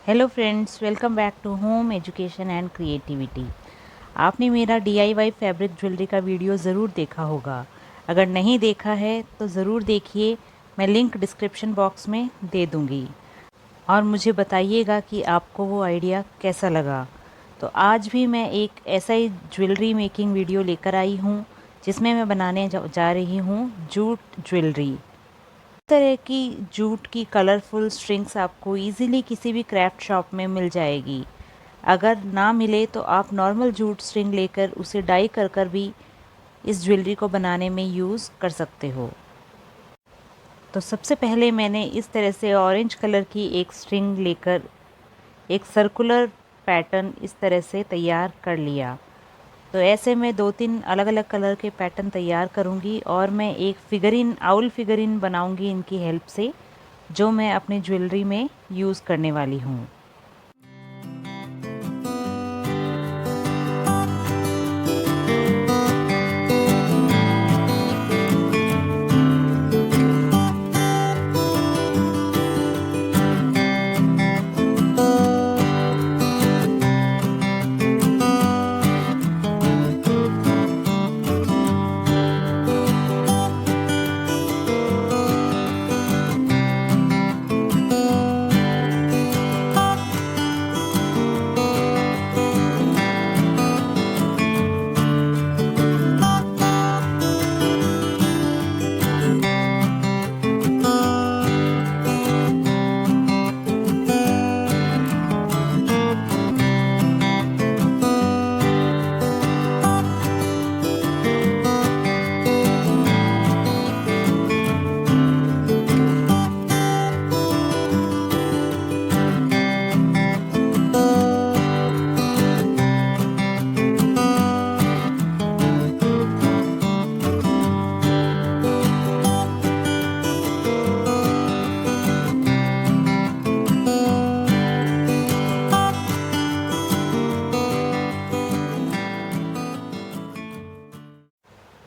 Hello friends, welcome back to home education and creativity. आपने मेरा DIY fabric jewellery का video ज़रूर देखा होगा। अगर नहीं देखा है तो ज़रूर देखिए, मैं लिंक डिस्क्रिप्शन बॉक्स में दे दूँगी। और मुझे बताइएगा कि आपको वो आइडिया कैसा लगा। तो आज भी मैं एक ऐसा ही ज्वेलरी मेकिंग वीडियो लेकर आई हूँ, जिसमें मैं बनाने जा रही हूँ जूट ज्वेलरी। तरह की जूट की कलरफुल स्ट्रिंग्स आपको इजीली किसी भी क्राफ्ट शॉप में मिल जाएगी। अगर ना मिले तो आप नॉर्मल जूट स्ट्रिंग लेकर उसे डाई कर कर भी इस ज्वेलरी को बनाने में यूज़ कर सकते हो। तो सबसे पहले मैंने इस तरह से ऑरेंज कलर की एक स्ट्रिंग लेकर एक सर्कुलर पैटर्न इस तरह से तैयार कर लिया। तो ऐसे मैं 2-3 अलग-अलग कलर के पैटर्न तैयार करूँगी और मैं एक फिगरिन आउल फिगरिन बनाऊँगी इनकी हेल्प से, जो मैं अपनी ज्वेलरी में यूज़ करने वाली हूँ।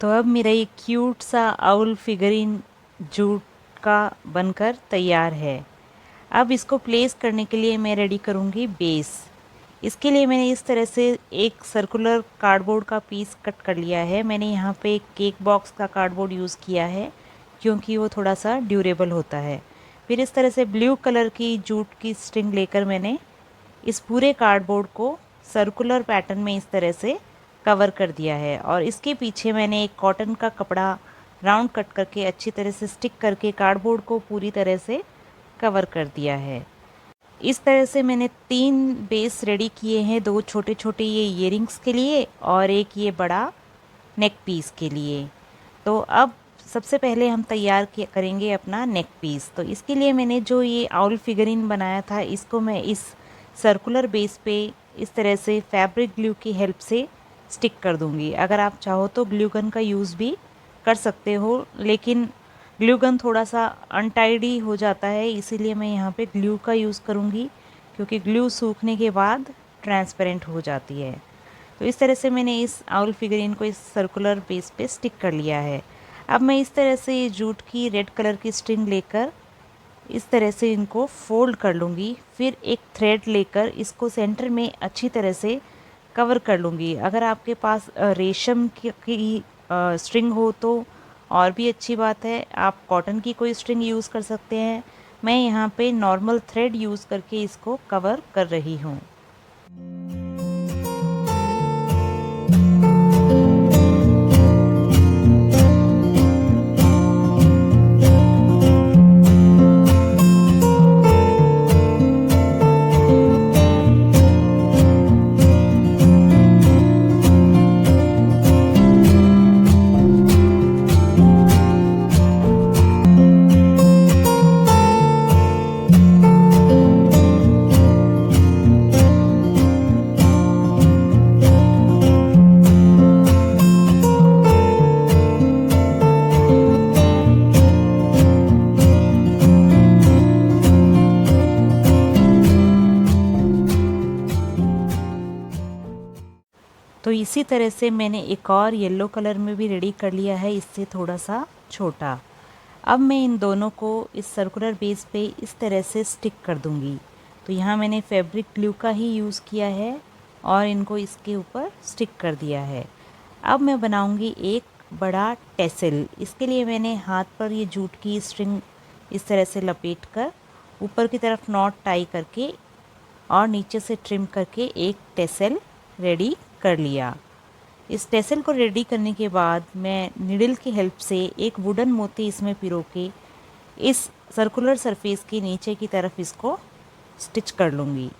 तो अब मेरा ये क्यूट सा आउल फिगरिन जूट का बनकर तैयार है। अब इसको प्लेस करने के लिए मैं रेडी करूँगी बेस। इसके लिए मैंने इस तरह से एक सर्कुलर कार्डबोर्ड का पीस कट कर लिया है। मैंने यहाँ पे एक केक बॉक्स का कार्डबोर्ड यूज़ किया है, क्योंकि वो थोड़ा सा ड्यूरेबल होता है। फिर इस तरह से ब्लू कलर की जूट की स्ट्रिंग लेकर मैंने इस पूरे कार्डबोर्ड को सर्कुलर पैटर्न में इस तरह से कवर कर दिया है। और इसके पीछे मैंने एक कॉटन का कपड़ा राउंड कट करके अच्छी तरह से स्टिक करके कार्डबोर्ड को पूरी तरह से कवर कर दिया है। इस तरह से मैंने 3 बेस रेडी किए हैं, 2 छोटे छोटे ये ईयरिंग्स के लिए और एक ये बड़ा नेक पीस के लिए। तो अब सबसे पहले हम तैयार करेंगे अपना नेक पीस। तो इसके लिए मैंने जो ये आउल फिगरिन बनाया था, इसको मैं इस सर्कुलर बेस पे इस तरह से फैब्रिक ग्लू की हेल्प से स्टिक कर दूंगी। अगर आप चाहो तो ग्लू गन का यूज़ भी कर सकते हो, लेकिन ग्लू गन थोड़ा सा अनटाइडी हो जाता है, इसीलिए मैं यहाँ पे ग्लू का यूज़ करूँगी, क्योंकि ग्लू सूखने के बाद ट्रांसपेरेंट हो जाती है। तो इस तरह से मैंने इस आउल फिगरिन को इस सर्कुलर बेस पे स्टिक कर लिया है। अब मैं इस तरह से ये जूट की रेड कलर की स्ट्रिंग लेकर इस तरह से इनको फोल्ड कर लूँगी। फिर एक थ्रेड लेकर इसको सेंटर में अच्छी तरह से कवर कर लूँगी। अगर आपके पास रेशम की स्ट्रिंग हो तो और भी अच्छी बात है, आप कॉटन की कोई स्ट्रिंग यूज़ कर सकते हैं। मैं यहाँ पे नॉर्मल थ्रेड यूज़ करके इसको कवर कर रही हूँ। तो इसी तरह से मैंने एक और येलो कलर में भी रेडी कर लिया है, इससे थोड़ा सा छोटा। अब मैं इन दोनों को इस सर्कुलर बेस पे इस तरह से स्टिक कर दूंगी। तो तो यहाँ मैंने फैब्रिक ग्लू का ही यूज़ किया है और इनको इसके ऊपर स्टिक कर दिया है। अब मैं बनाऊंगी एक बड़ा टेसल। इसके लिए मैंने हाथ पर ये जूट की स्ट्रिंग इस तरह से लपेट कर ऊपर की तरफ नॉट टाई करके और नीचे से ट्रिम करके एक टेसल रेडी कर लिया। इस टेसल को रेडी करने के बाद मैं निडल की हेल्प से एक वुडन मोती इसमें पिरो के इस सर्कुलर सरफेस के नीचे की तरफ इसको स्टिच कर लूँगी।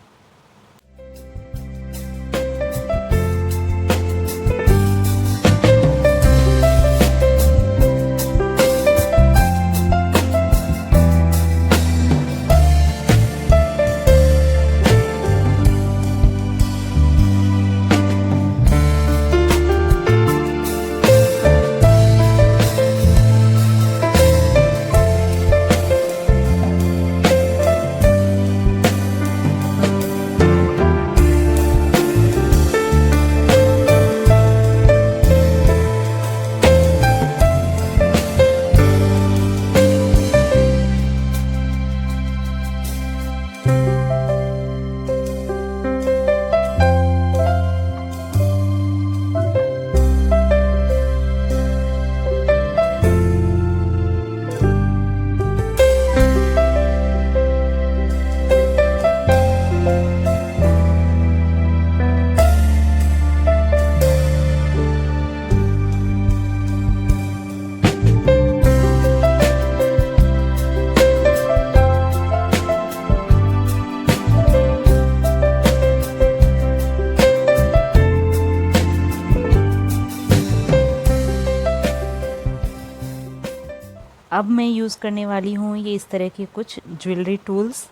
अब मैं यूज़ करने वाली हूँ ये इस तरह के कुछ ज्वेलरी टूल्स।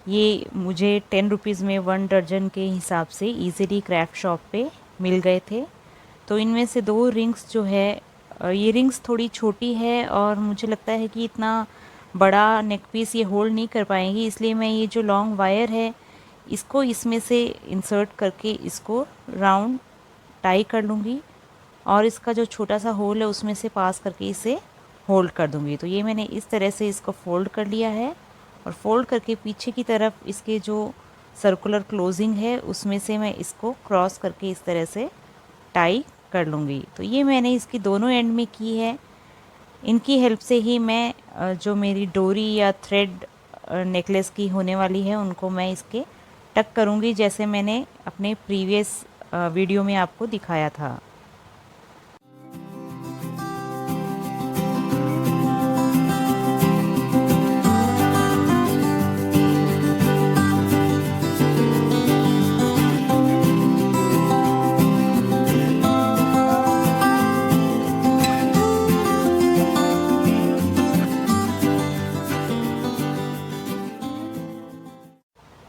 ये मुझे 10 रुपीज़ में 1 दर्जन के हिसाब से इजीली क्राफ्ट शॉप पे मिल गए थे। तो इनमें से 2 रिंग्स जो है, ये रिंग्स थोड़ी छोटी है और मुझे लगता है कि इतना बड़ा नेक पीस ये होल्ड नहीं कर पाएंगी, इसलिए मैं ये जो लॉन्ग वायर है इसको इसमें से इंसर्ट करके इसको राउंड टाई कर लूँगी और इसका जो छोटा सा होल है उसमें से पास करके इसे होल्ड कर दूँगी। तो ये मैंने इस तरह से इसको फोल्ड कर लिया है और फोल्ड करके पीछे की तरफ इसके जो सर्कुलर क्लोजिंग है उसमें से मैं इसको क्रॉस करके इस तरह से टाई कर लूँगी। तो ये मैंने इसकी दोनों एंड में की है। इनकी हेल्प से ही मैं जो मेरी डोरी या थ्रेड नेकलेस की होने वाली है उनको मैं इसके टक करूँगी, जैसे मैंने अपने प्रीवियस वीडियो में आपको दिखाया था।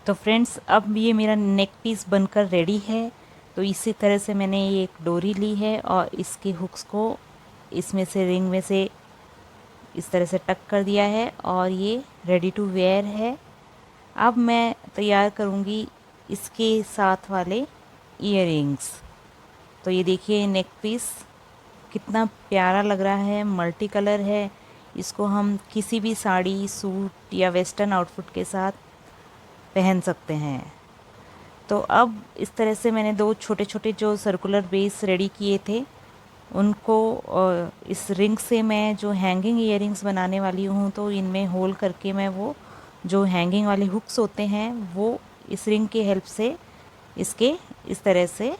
तो फ्रेंड्स, अब ये मेरा नेक पीस बनकर रेडी है। तो इसी तरह से मैंने ये एक डोरी ली है और इसके हुक्स को इसमें से रिंग में से इस तरह से टक कर दिया है और ये रेडी टू वेयर है। अब मैं तैयार करूँगी इसके साथ वाले ईयरिंग्स। तो ये देखिए नेक पीस कितना प्यारा लग रहा है, मल्टी कलर है। इसको हम किसी भी साड़ी, सूट या वेस्टर्न आउटफिट के साथ पहन सकते हैं। तो अब इस तरह से मैंने 2 छोटे छोटे जो सर्कुलर बेस रेडी किए थे उनको इस रिंग से मैं जो हैंगिंग ईयरिंग्स बनाने वाली हूँ, तो इनमें होल करके मैं वो जो हैंगिंग वाले हुक्स होते हैं वो इस रिंग की हेल्प से इसके इस तरह से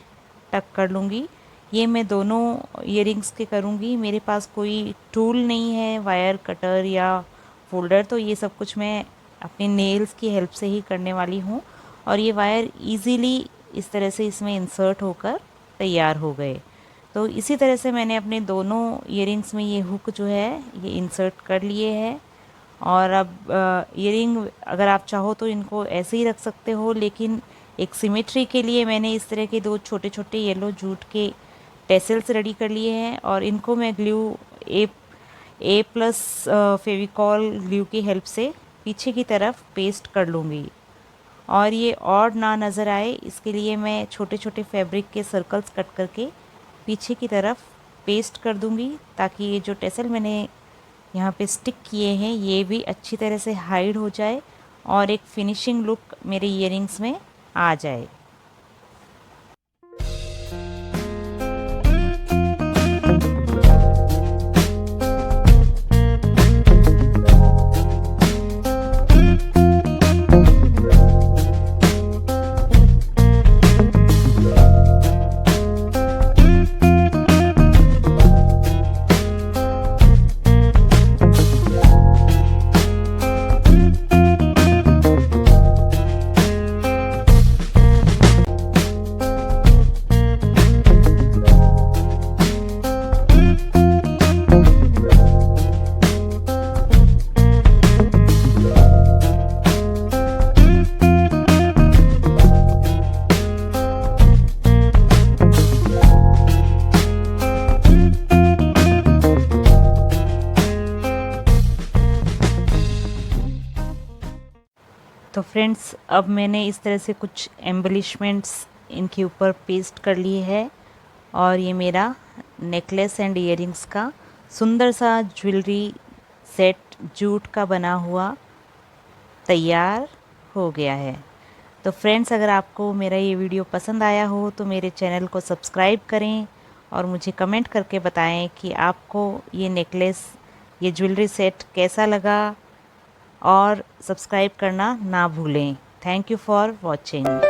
टक कर लूँगी। ये मैं दोनों ईयरिंग्स के करूँगी। मेरे पास कोई टूल नहीं है, वायर कटर या फोल्डर, तो ये सब कुछ मैं अपने नेल्स की हेल्प से ही करने वाली हूँ। और ये वायर इजीली इस तरह से इसमें इंसर्ट होकर तैयार हो गए। तो इसी तरह से मैंने अपने दोनों ईयरिंग्स में ये हुक जो है ये इंसर्ट कर लिए हैं। और अब ईयरिंग अगर आप चाहो तो इनको ऐसे ही रख सकते हो, लेकिन एक सिमेट्री के लिए मैंने इस तरह के 2 छोटे छोटे येलो जूट के टेसल्स रेडी कर लिए हैं और इनको मैं ग्लू ए प्लस फेविकॉल ग्लू की हेल्प से पीछे की तरफ पेस्ट कर लूँगी। और ये ऑड ना नज़र आए इसके लिए मैं छोटे छोटे फैब्रिक के सर्कल्स कट करके पीछे की तरफ पेस्ट कर दूँगी, ताकि ये जो टेसल मैंने यहाँ पे स्टिक किए हैं ये भी अच्छी तरह से हाइड हो जाए और एक फिनिशिंग लुक मेरे ईयरिंग्स में आ जाए। तो फ्रेंड्स, अब मैंने इस तरह से कुछ एम्बलिशमेंट्स इनके ऊपर पेस्ट कर लिए है और ये मेरा नेकलेस एंड इयरिंग्स का सुंदर सा ज्वेलरी सेट जूट का बना हुआ तैयार हो गया है। तो फ्रेंड्स, अगर आपको मेरा ये वीडियो पसंद आया हो तो मेरे चैनल को सब्सक्राइब करें और मुझे कमेंट करके बताएं कि आपको ये नेकलेस, ये ज्वेलरी सेट कैसा लगा, और सब्सक्राइब करना ना भूलें। Thank you for watching.